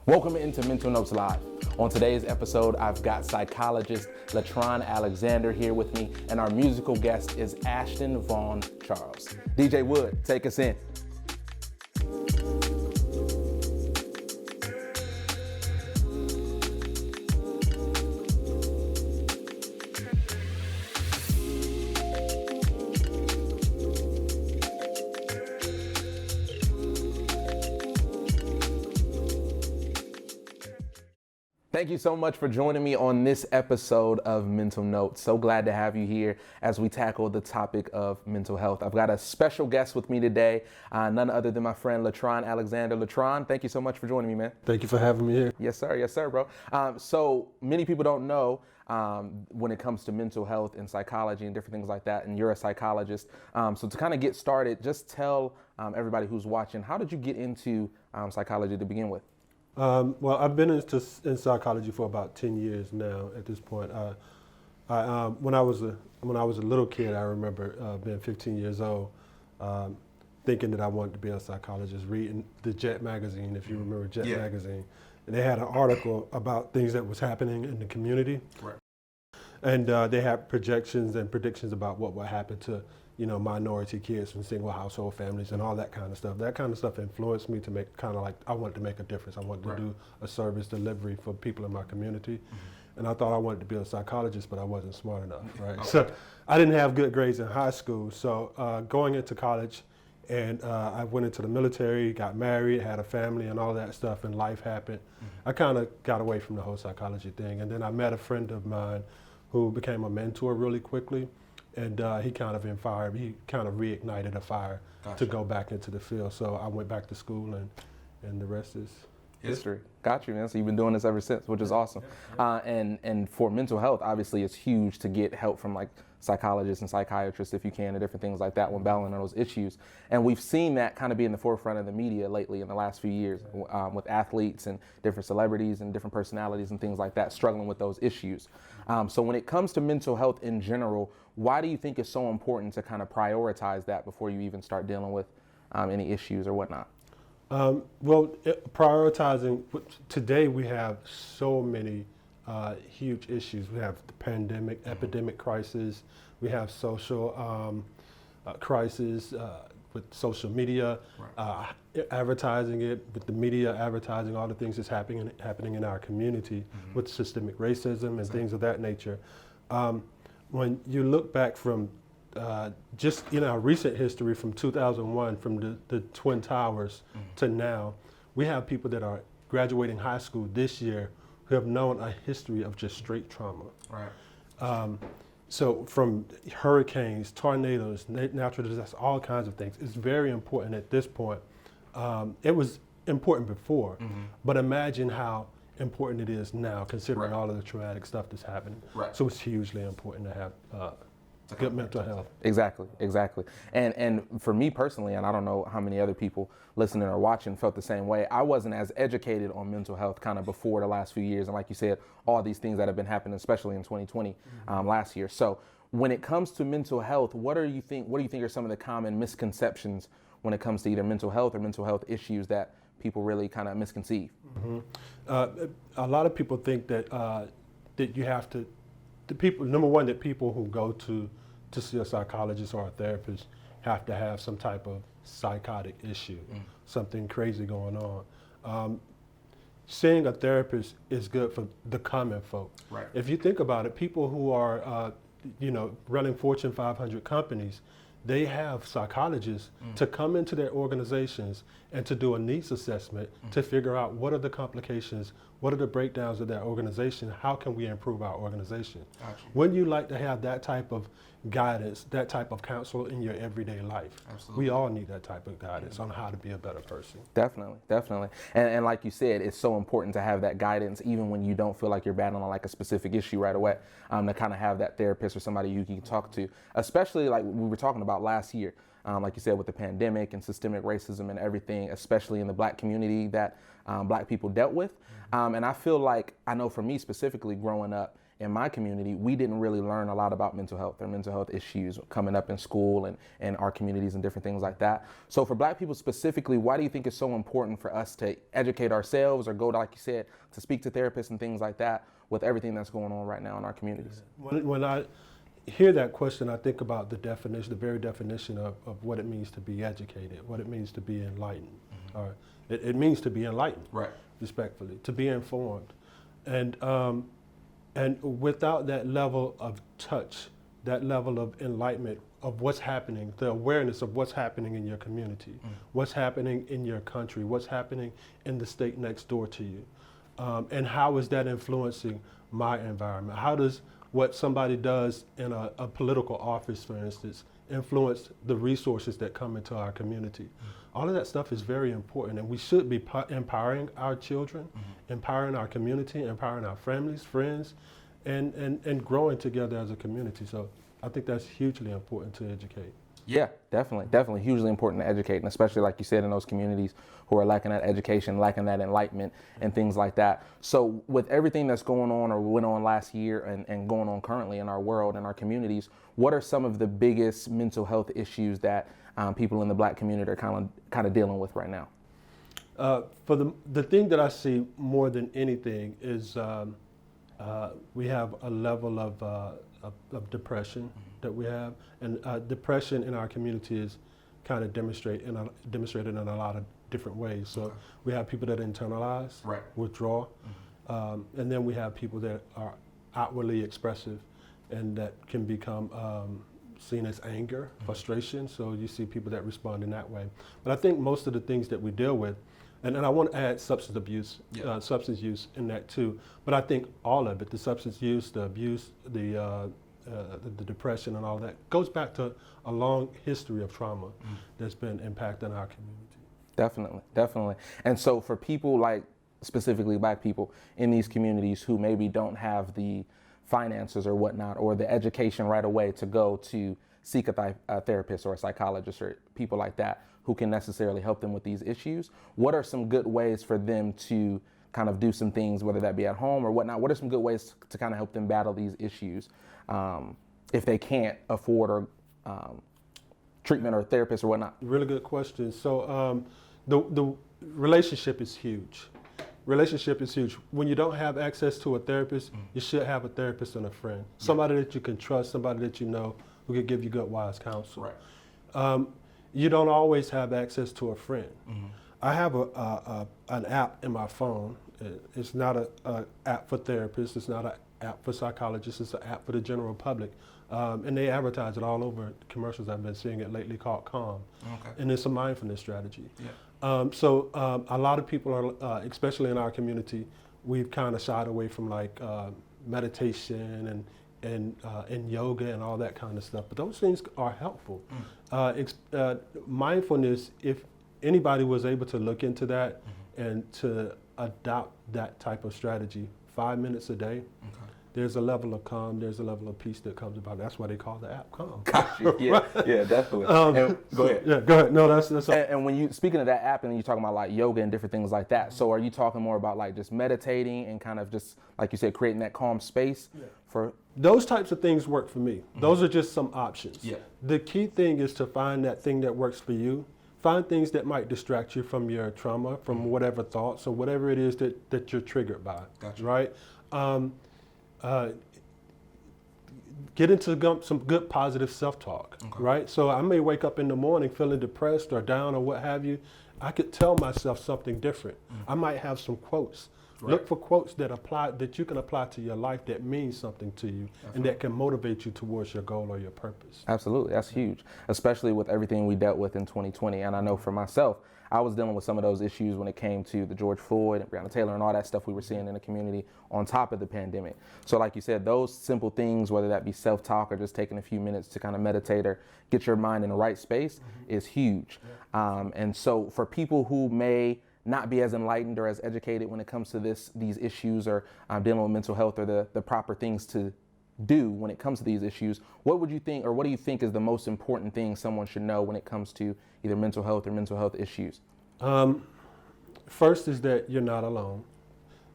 Welcome into Mental Notes Live. On today's episode, I've got psychologist Letron Alexander here with me, and our musical guest is Ashton Vaughn Charles. DJ Wood, take us in. Thank you so much for joining me on this episode of Mental Notes. So glad to have you here as we tackle the topic of mental health. I've got a special guest with me today, none other than my friend Letron Alexander. Letron, thank you so much for joining me, man. Thank you for having me here. Yes, sir. Yes, sir, bro. So many people don't know when it comes to mental health and psychology and different things like that, and you're a psychologist. So to kind of get started, just tell everybody who's watching, how did you get into psychology to begin with? Well, I've been in psychology for about 10 years now. At this point, when I was a little kid, I remember being 15 years old, thinking that I wanted to be a psychologist. Reading the Jet magazine, if you remember Jet magazine, and they had an article about things that was happening in the community, Right. and they had projections and predictions about what would happen to minority kids from single household families and all that kind of stuff. That kind of stuff influenced me to make kind of like, I wanted to make a difference. I wanted to do a service delivery for people in my community. And I thought I wanted to be a psychologist, but I wasn't smart enough, right? Okay. So I didn't have good grades in high school. So going into college, and I went into the military, got married, had a family and all that stuff, and life happened. I kind of got away from the whole psychology thing. And then I met a friend of mine who became a mentor really quickly. And he kind of reignited a fire to go back into the field. So I went back to school, and the rest is history. Got you, man. So you've been doing this ever since, which is awesome. And for mental health, obviously, it's huge to get help from like psychologists and psychiatrists, if you can, and different things like that when battling those issues. And we've seen that kind of be in the forefront of the media lately in the last few years, with athletes and different celebrities and different personalities and things like that struggling with those issues. So when it comes to mental health in general, why do you think it's so important to kind of prioritize that before you even start dealing with any issues or whatnot? Prioritizing, today we have so many huge issues. We have the pandemic, epidemic crisis. We have social crisis with social media, advertising it, with the media advertising all the things that's happening in our community, with systemic racism and things of that nature. When you look back from just in our recent history from 2001, from the Twin Towers to now, we have people that are graduating high school this year who have known a history of just straight trauma. Right. So from hurricanes, tornadoes, natural disasters, all kinds of things. It's very important at this point. It was important before, but imagine how important it is now, considering all of the traumatic stuff that's happening. Right. So it's hugely important to have good mental health. Exactly. And for me personally, and I don't know how many other people listening or watching felt the same way, I wasn't as educated on mental health kind of before the last few years. And like you said, all these things that have been happening, especially in 2020, last year. So when it comes to mental health, what do you think are some of the common misconceptions when it comes to either mental health or mental health issues that people really kind of misconceive? A lot of people think that that you have to, number one, that people who go to see a psychologist or a therapist have to have some type of psychotic issue, something crazy going on. Seeing a therapist is good for the common folk. Right. If you think about it, people who are running Fortune 500 companies, they have psychologists to come into their organizations and to do a needs assessment to figure out what are the complications, what are the breakdowns of their organization, how can we improve our organization. Gotcha. Wouldn't you like to have that type of guidance, that type of counsel in your everyday life? Absolutely. We all need that type of guidance on how to be a better person. Definitely. And like you said, it's so important to have that guidance even when you don't feel like you're battling on like a specific issue right away, to kind of have that therapist or somebody you can talk to, especially like we were talking about last year. Like you said, with the pandemic and systemic racism and everything, especially in the Black community that Black people dealt with. And I feel like, I know for me specifically growing up in my community, we didn't really learn a lot about mental health or mental health issues coming up in school and our communities and different things like that. So for Black people specifically, why do you think it's so important for us to educate ourselves or go to, like you said, to speak to therapists and things like that with everything that's going on right now in our communities? When I hear that question, I think about the definition, the very definition of what it means to be educated, what it means to be enlightened. Or it means to be enlightened, Right. respectfully, to be informed. And without that level of touch, that level of enlightenment of what's happening, the awareness of what's happening in your community, what's happening in your country, what's happening in the state next door to you, and how is that influencing my environment? How does what somebody does in a political office, for instance, influence the resources that come into our community? All of that stuff is very important, and we should be empowering our children, empowering our community, empowering our families, friends, and growing together as a community. So I think that's hugely important to educate. Yeah, definitely hugely important to educate, and especially like you said, in those communities who are lacking that education, lacking that enlightenment and things like that. So with everything that's going on or went on last year and going on currently in our world and our communities, what are some of the biggest mental health issues that people in the Black community are kind of dealing with right now? For the thing that I see more than anything is we have a level of depression that we have, and depression in our community is kind of demonstrated in a lot of different ways. So we have people that internalize, withdraw, and then we have people that are outwardly expressive, and that can become seen as anger, frustration. So you see people that respond in that way. But I think most of the things that we deal with, and I want to add substance abuse, substance use in that too. But I think all of it, the substance use, the abuse, the depression and all that, goes back to a long history of trauma that's been impacting our community. Definitely. And so for people like specifically Black people in these communities who maybe don't have the finances or whatnot, or the education right away to go to seek a therapist or a psychologist or people like that who can necessarily help them with these issues, what are some good ways for them to kind of do some things, whether that be at home or whatnot? What are some good ways to kind of help them battle these issues if they can't afford or treatment or therapist or whatnot? Really good question. So the relationship is huge. Relationship is huge. When you don't have access to a therapist, you should have a therapist and a friend. Somebody that you can trust, somebody that you know who can give you good, wise counsel. You don't always have access to a friend. I have an app in my phone. It's not an app for therapists. It's not an app for psychologists. It's an app for the general public. And they advertise it all over commercials. I've been seeing it lately, called Calm. And it's a mindfulness strategy. So a lot of people are, especially in our community, we've kind of shied away from like meditation and yoga and all that kind of stuff. But those things are helpful. Mindfulness, if anybody was able to look into that and to adopt that type of strategy, 5 minutes a day, there's a level of calm, there's a level of peace that comes about. That's why they call the app Calm. Gotcha. Yeah, yeah, definitely. Go ahead. Yeah, go ahead. No, that's. And when you speaking of that app, and then you're talking about like yoga and different things like that. So are you talking more about like just meditating and kind of just like you said, creating that calm space for? Those types of things work for me. Those are just some options. The key thing is to find that thing that works for you. Find things that might distract you from your trauma, from whatever thoughts or whatever it is that you're triggered by. Right? Get into some good positive self-talk, right? So I may wake up in the morning feeling depressed or down or what have you. I could tell myself something different. I might have some quotes. Look for quotes that you can apply to your life that means something to you and that can motivate you towards your goal or your purpose. Absolutely, that's huge, especially with everything we dealt with in 2020. And I know for myself, I was dealing with some of those issues when it came to the George Floyd and Breonna Taylor and all that stuff we were seeing in the community on top of the pandemic. So like you said, those simple things, whether that be self-talk or just taking a few minutes to kind of meditate or get your mind in the right space is huge. And so for people who may not be as enlightened or as educated when it comes to these issues or dealing with mental health or the proper things to do when it comes to these issues, what would you think, or what do you think is the most important thing someone should know when it comes to either mental health or mental health issues? First is that you're not alone.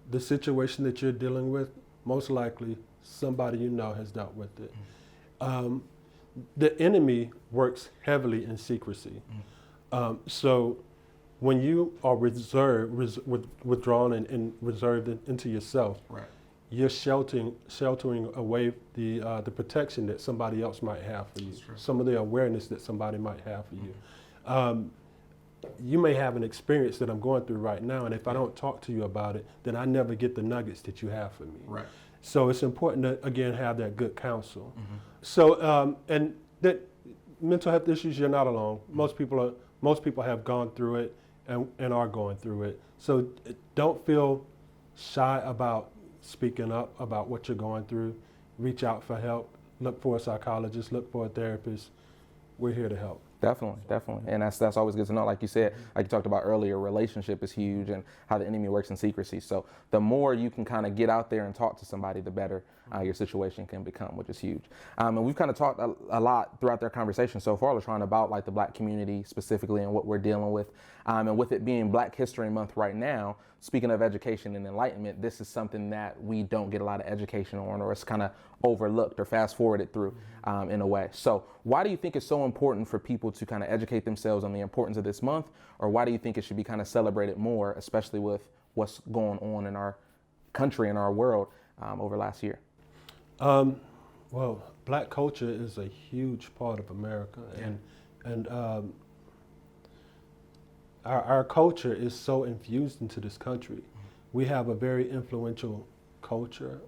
The situation that you're dealing with most likely somebody you know has dealt with it. The enemy works heavily in secrecy. So when you are withdrawn and reserved into yourself, Right. you're sheltering away the protection that somebody else might have for you, some of the awareness that somebody might have for you. You may have an experience that I'm going through right now, and if I don't talk to you about it, then I never get the nuggets that you have for me. Right. So it's important to, again, have that good counsel. So, and that mental health issues, you're not alone. Most people have gone through it and are going through it. So don't feel shy about speaking up about what you're going through. Reach out for help. Look for a psychologist. Look for a therapist. We're here to help. Definitely. And that's always good to know. Like you said, like you talked about earlier, relationship is huge and how the enemy works in secrecy. So the more you can kind of get out there and talk to somebody, the better your situation can become, which is huge. And we've kind of talked a lot throughout their conversation so far, Letron, about like the Black community specifically and what we're dealing with. And with it being Black History Month right now, speaking of education and enlightenment, this is something that we don't get a lot of education on, or it's kind of overlooked or fast forwarded through in a way. So why do you think it's so important for people to kind of educate themselves on the importance of this month? Or why do you think it should be kind of celebrated more, especially with what's going on in our country and our world over last year? Well, Black culture is a huge part of America, and our culture is so infused into this country. We have a very influential culture,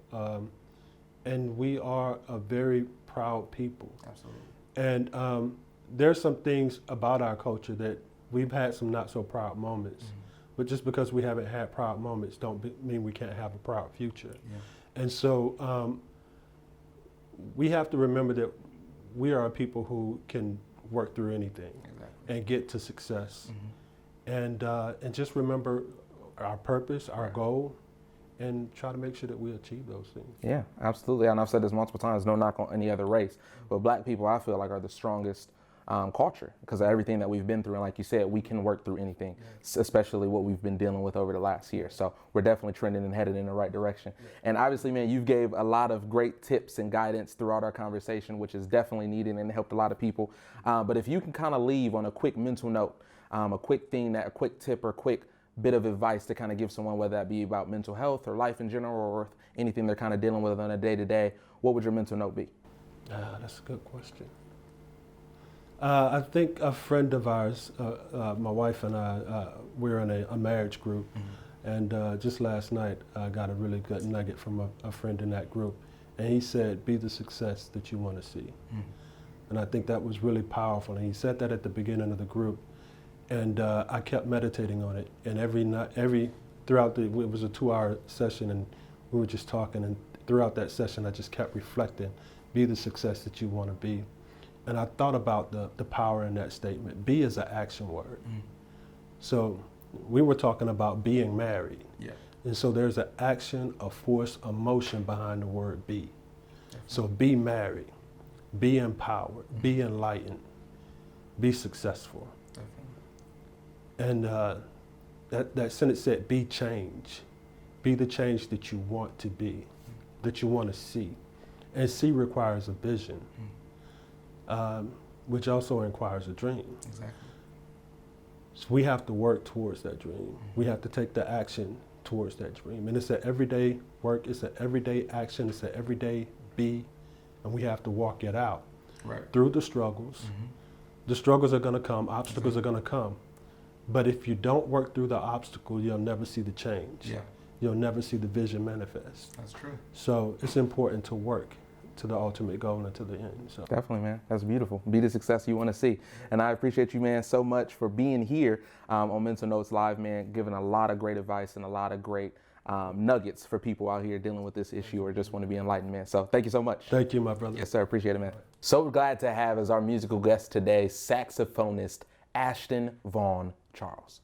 and we are a very proud people. Absolutely. And there's some things about our culture that we've had some not so proud moments, but just because we haven't had proud moments don't mean we can't have a proud future. And so we have to remember that we are a people who can work through anything and get to success. And just remember our purpose, our goal, and try to make sure that we achieve those things. Yeah, absolutely. And I've said this multiple times, no knock on any other race, but Black people, I feel like, are the strongest culture because of everything that we've been through. And like you said, we can work through anything, especially what we've been dealing with over the last year. So we're definitely trending and headed in the right direction. And obviously, man, you've gave a lot of great tips and guidance throughout our conversation, which is definitely needed and helped a lot of people. But if you can kind of leave on a quick mental note, a quick thing, a quick tip or quick bit of advice to kind of give someone, whether that be about mental health or life in general or anything they're kind of dealing with on a day-to-day, what would your mental note be? That's a good question. I think a friend of ours, my wife and I, we're in a marriage group, and just last night I got a really good nugget from a friend in that group, and he said, be the success that you want to see. And I think that was really powerful, and he said that at the beginning of the group, and I kept meditating on it, and throughout it was a 2-hour session, and we were just talking, and throughout that session I just kept reflecting, be the success that you want to be. And I thought about the power in that statement. Be is an action word. So we were talking about being married. And so there's an action, a force, a motion behind the word be. So be married, be empowered, be enlightened, be successful. And that sentence said, be change. Be the change that you want to be, that you want to see. And see requires a vision. Which also requires a dream. So we have to work towards that dream. We have to take the action towards that dream. And it's an everyday work, it's an everyday action, it's an everyday be, and we have to walk it out through the struggles. The struggles are gonna come, obstacles are gonna come. But if you don't work through the obstacle, you'll never see the change. You'll never see the vision manifest. That's true. So it's important to work to the ultimate goal and to the end. So. Definitely, man. That's beautiful. Be the success you want to see. And I appreciate you, man, so much for being here on Mental Notes Live, man, giving a lot of great advice and a lot of great nuggets for people out here dealing with this issue or just want to be enlightened, man. So thank you so much. Thank you, my brother. Yes, sir. Appreciate it, man. So glad to have as our musical guest today, saxophonist Ashton Vaughn Charles.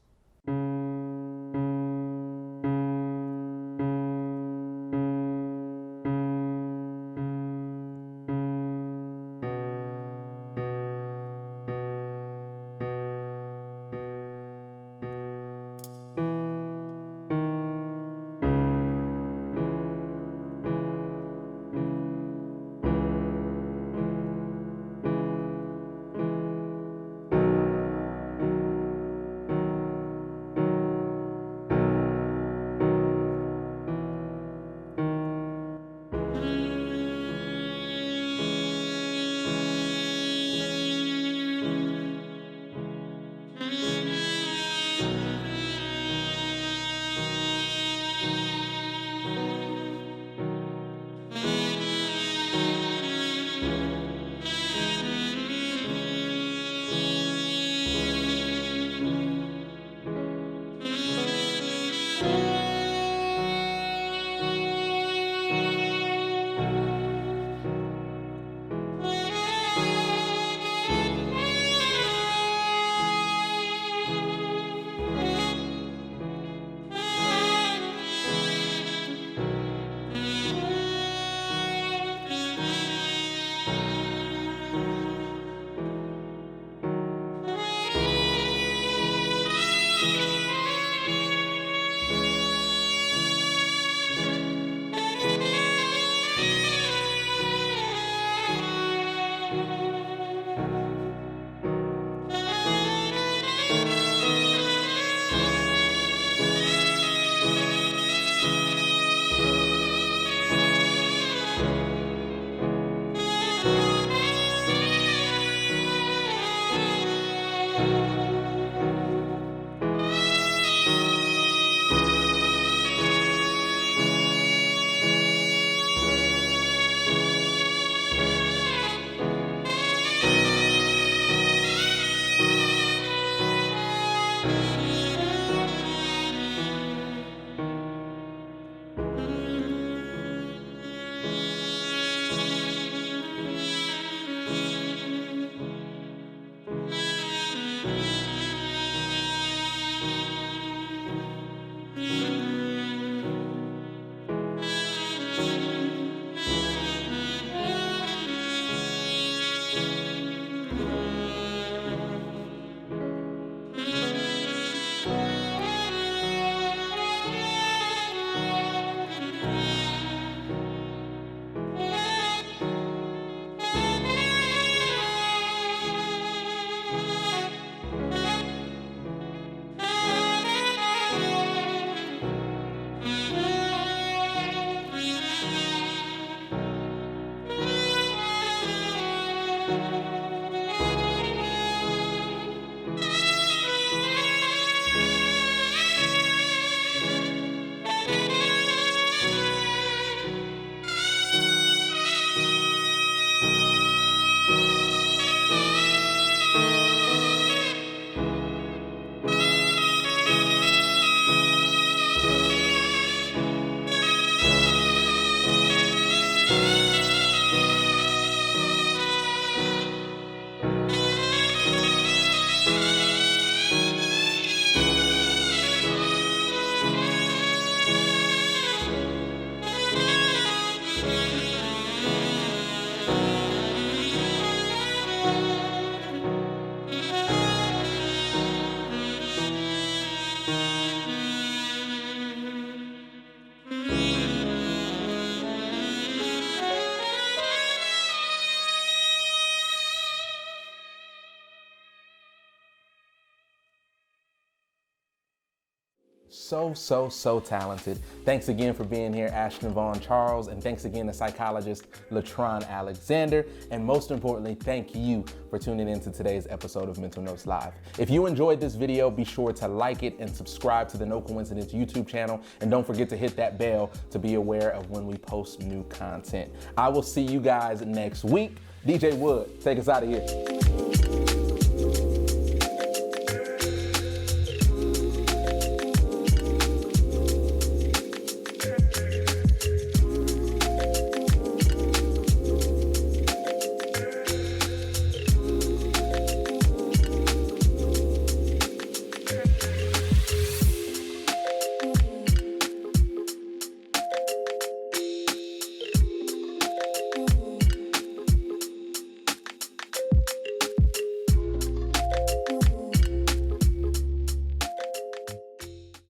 so talented. Thanks again for being here, Ashton Vaughn Charles, and thanks again to psychologist Letron Alexander. And most importantly, thank you for tuning in to today's episode of Mental Notes Live. If you enjoyed this video, be sure to like it and subscribe to the No Coincidence YouTube channel. And don't forget to hit that bell to be aware of when we post new content. I will see you guys next week. DJ Wood, take us out of here.